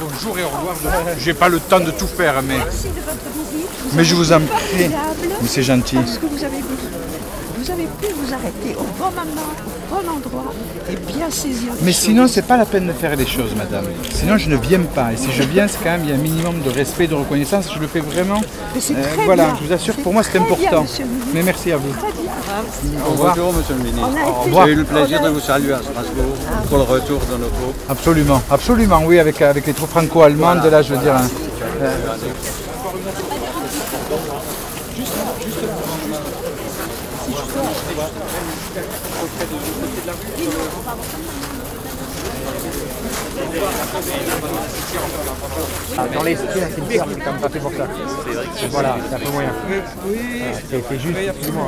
Bonjour et au revoir. J'ai pas le temps de tout faire, mais je vous en prie. Mais c'est gentil. Parce que vous avez pu vous arrêter au bon moment, au bon endroit et bien saisir. Mais sinon, c'est pas la peine de faire les choses, madame. Sinon, je ne viens pas. Et si je viens, c'est quand même il y a un minimum de respect, de reconnaissance. Je le fais vraiment. Voilà, bien. Je vous assure, pour moi, c'est important. Bien, mais merci à vous. Au revoir. Bonjour, monsieur le ministre. J'ai eu le plaisir de vous saluer à Strasbourg pour le retour de nos troupes. Absolument, absolument, oui, avec les troupes franco-allemandes, voilà. Là, je veux dire. Dans l'esprit, c'est bizarre, c'est quand même pas fait pour ça. Voilà, c'est un peu moyen. C'est juste, excusez-moi.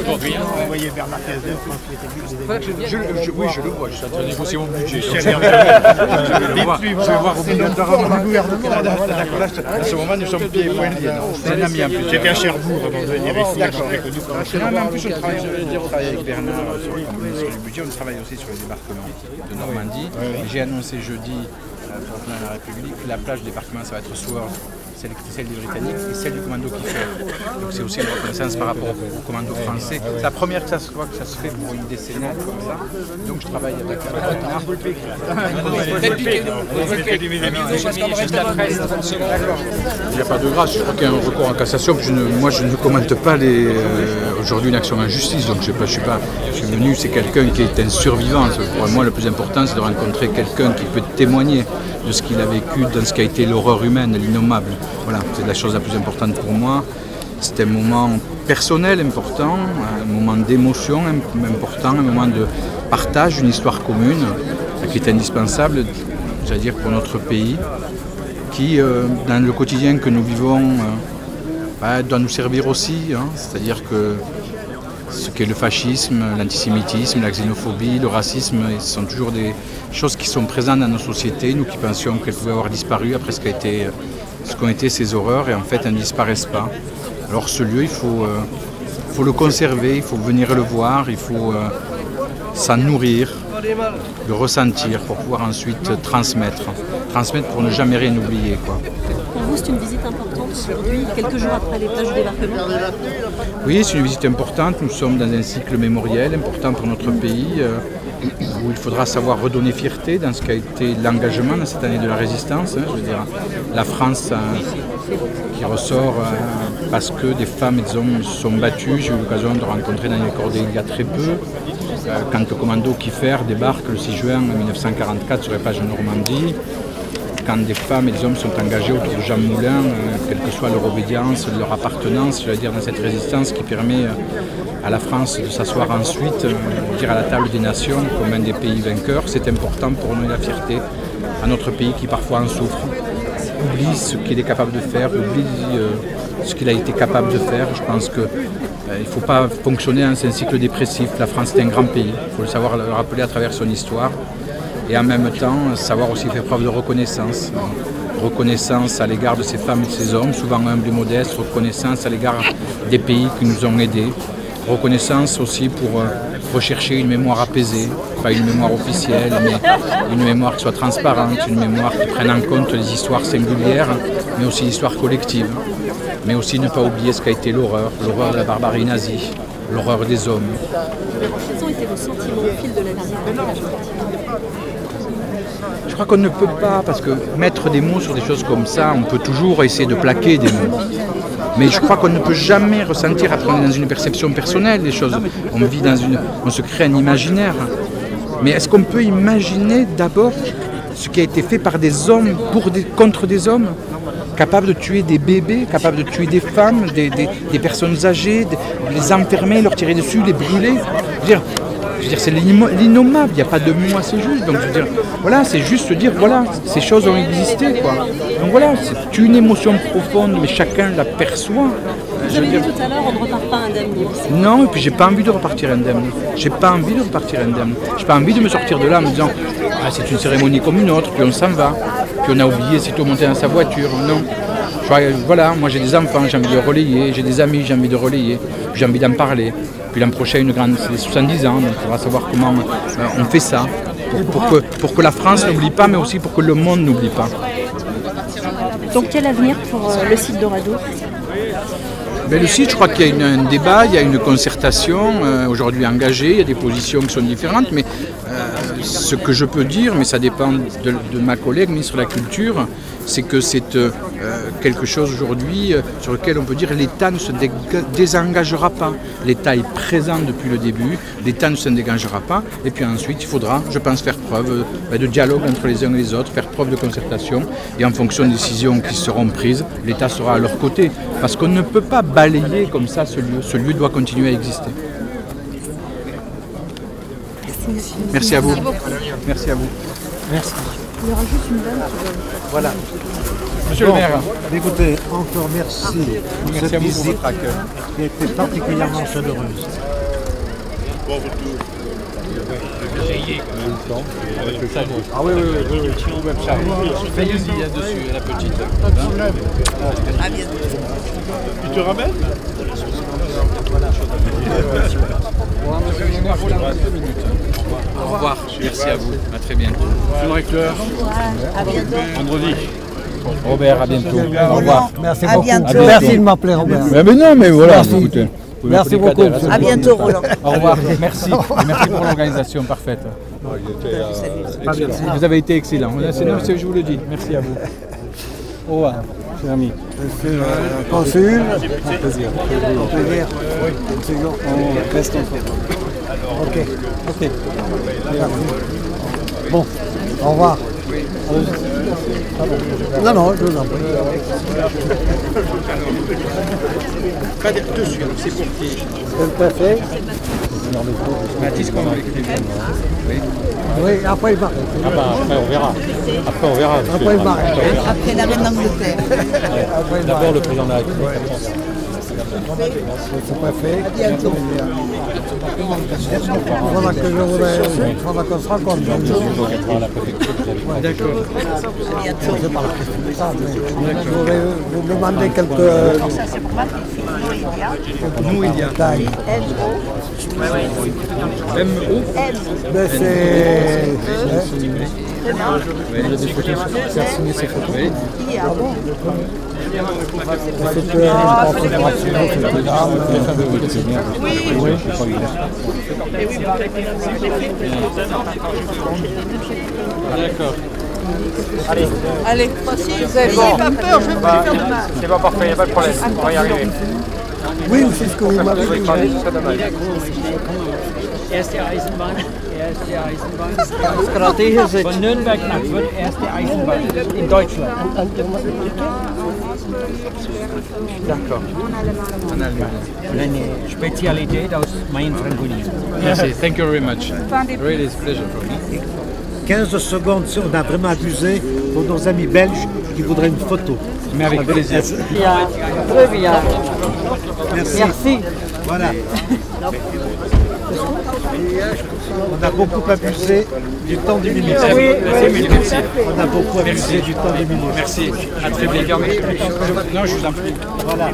Aujourd'hui, vous voyez Bernard Cazeneuve, je pense qu'il était plus. Oui, je le vois, je suis en train de négocier mon budget. Je vais voir au milieu de la gouvernement. À ce moment, nous sommes pieds et poings liés. C'est un ami en plus. J'étais à Cherbourg avant de venir ici. Non, mais en plus, on travaille avec Bernard sur le budget, on travaille aussi sur les débarquements de Normandie. J'ai annoncé jeudi pour le président de la République que la plage de débarquement, ça va être Sword, celle des Britanniques et celle du commando Kiefer. Donc c'est aussi une reconnaissance par rapport au commando français. C'est la première que ça se fait pour une décennale comme ça. Donc je travaille avec il n'y a pas de grâce, je crois qu'il y a un recours en cassation. Moi je ne commente pas aujourd'hui une action en justice, donc je suis venu, c'est quelqu'un qui est un survivant. Pour moi le plus important c'est de rencontrer quelqu'un qui peut témoigner de ce qu'il a vécu, dans ce qui a été l'horreur humaine, l'innommable. Voilà, c'est la chose la plus importante pour moi. C'est un moment personnel important, un moment d'émotion important, un moment de partage d'une histoire commune qui est indispensable, j'allais dire, pour notre pays, qui, dans le quotidien que nous vivons, doit nous servir aussi. C'est-à-dire que ce qu'est le fascisme, l'antisémitisme, la xénophobie, le racisme, ce sont toujours des choses qui sont présentes dans nos sociétés, nous qui pensions qu'elles pouvaient avoir disparu après ce qu'ont été ces horreurs, et en fait elles ne disparaissent pas. Alors ce lieu, il faut le conserver, il faut venir le voir, il faut s'en nourrir, le ressentir pour pouvoir ensuite transmettre pour ne jamais rien oublier, quoi. Pour vous, c'est une visite importante aujourd'hui, quelques jours après les plages de débarquement? Oui, c'est une visite importante. Nous sommes dans un cycle mémoriel important pour notre pays, où il faudra savoir redonner fierté dans ce qu'a été l'engagement dans cette année de la résistance. Je veux dire, la France qui ressort parce que des femmes et des hommes se sont battus. J'ai eu l'occasion de rencontrer dans les cordées il y a très peu, quand le commando Kiefer débarque le 6 juin 1944 sur les plages de Normandie. Quand des femmes et des hommes sont engagés autour de Jean Moulin, quelle que soit leur obédience, leur appartenance, je veux dire, dans cette résistance qui permet à la France de s'asseoir ensuite à la table des nations comme un des pays vainqueurs, c'est important pour nous la fierté à notre pays qui parfois en souffre, oublie ce qu'il est capable de faire, oublie ce qu'il a été capable de faire. Je pense qu'il ne faut pas fonctionner dans un cycle dépressif. La France est un grand pays, il faut le savoir le rappeler à travers son histoire. Et en même temps, savoir aussi faire preuve de reconnaissance. Reconnaissance à l'égard de ces femmes et de ces hommes, souvent humbles et modestes, reconnaissance à l'égard des pays qui nous ont aidés. Reconnaissance aussi pour rechercher une mémoire apaisée, pas une mémoire officielle, mais une mémoire qui soit transparente, une mémoire qui prenne en compte les histoires singulières, mais aussi l'histoire collective. Mais aussi ne pas oublier ce qu'a été l'horreur de la barbarie nazie, l'horreur des hommes. Quels ont été vos sentiments au fil de la dernière année? Je crois qu'on ne peut pas, parce que mettre des mots sur des choses comme ça, on peut toujours essayer de plaquer des mots. Mais je crois qu'on ne peut jamais ressentir, après on est dans une perception personnelle des choses. On se crée un imaginaire. Mais est-ce qu'on peut imaginer d'abord ce qui a été fait par des hommes contre des hommes, capables de tuer des bébés, capables de tuer des femmes, des personnes âgées, de les enfermer, leur tirer dessus, les brûler? Je veux dire, c'est l'innommable, il n'y a pas de mots assez justes. Donc je veux dire, voilà, c'est juste dire, voilà, ces choses ont existé, quoi. Donc voilà, c'est une émotion profonde, mais chacun la perçoit. Vous avez dit tout à l'heure, on ne repart pas indemne. Non, et puis j'ai pas envie de repartir indemne. J'ai pas envie de repartir indemne. J'ai pas envie de me sortir de là en me disant, ah, c'est une cérémonie comme une autre, puis on s'en va. Puis on a oublié sitôt monter dans sa voiture. Non. Voilà, moi j'ai des enfants, j'ai envie de relayer, j'ai des amis, j'ai envie de relayer, puis j'ai envie d'en parler. Puis l'an prochain, c'est les 70 ans, donc il faudra savoir comment on fait ça. pour que la France n'oublie pas, mais aussi pour que le monde n'oublie pas. Donc quel avenir pour le site d'Oradour? Mais le site, je crois qu'il y a un débat, il y a une concertation aujourd'hui engagée, il y a des positions qui sont différentes, mais ce que je peux dire, mais ça dépend de ma collègue ministre de la Culture, c'est que c'est quelque chose aujourd'hui sur lequel on peut dire que l'État ne se désengagera pas. L'État est présent depuis le début, l'État ne se dégagera pas, et puis ensuite il faudra, je pense, faire preuve de dialogue entre les uns et les autres, faire preuve de concertation, et en fonction des décisions qui seront prises, l'État sera à leur côté, parce qu'on ne peut pas balayer comme ça ce lieu. Ce lieu doit continuer à exister. Merci à vous. Merci à vous. Merci. Il y aura juste une dame qui va... Voilà. Monsieur le maire. Écoutez, encore merci pour cette visite qui a été particulièrement chaleureuse. Ah oui, Fais-y là-dessus, la petite. À bientôt. Tu te ramènes? Au revoir, merci à vous, à très bientôt. Monsieur le recteur, À bientôt. vendredi. Robert, à bientôt. Au revoir. Merci beaucoup. bientôt. Merci de m'appeler, Robert. Mais non, mais voilà, Merci. écoutez. Merci beaucoup. À bientôt, Roland. Au revoir, merci. Et merci pour l'organisation parfaite. Vous avez été excellent. Je vous le dis. Merci à vous. Au revoir, cher ami. Consul. Un plaisir. On reste en photo. Ok. Bon, au revoir. Non, je vous en prie. Pas dessus, c'est pour qui? Tout à fait. Baptiste, comment vous l'écrivez? Oui, après il va. Après on verra. Après il va. Après la reine d'Angleterre. D'abord le président de la République. C'est pas fait. Voilà que je voudrais. Voilà qu'on se rencontre. D'accord. C'est pas la question de ça, mais je voudrais vous demander quelques détails. M.O. Mais c'est. Faire signer ces photos. Ah bon? C'est que une confédération, c'est une arme. D'accord. Allez, n'ayez pas peur, je vais pas lui faire de mal. C'est pas parfait, il n'y a pas de problème. On va y arriver. Oui, c'est ce que vous m'avez dit. Erste Eisenbahn von Nürnberg nach Fürth, erste Eisenbahn in Deutschland. D'accord. En Allemagne. Eine Spezialität aus Mainfranconien. Merci. Thank you very much. Really, it's a pleasure for me. 15 secondes, si on a vraiment abusé pour nos amis belges qui voudraient une photo. Mais avec plaisir. Très bien. Merci. Voilà. On a beaucoup abusé du temps du ministre. Merci. On a beaucoup abusé du temps du ministre. Merci. À très bientôt. Non, je vous en prie. Voilà.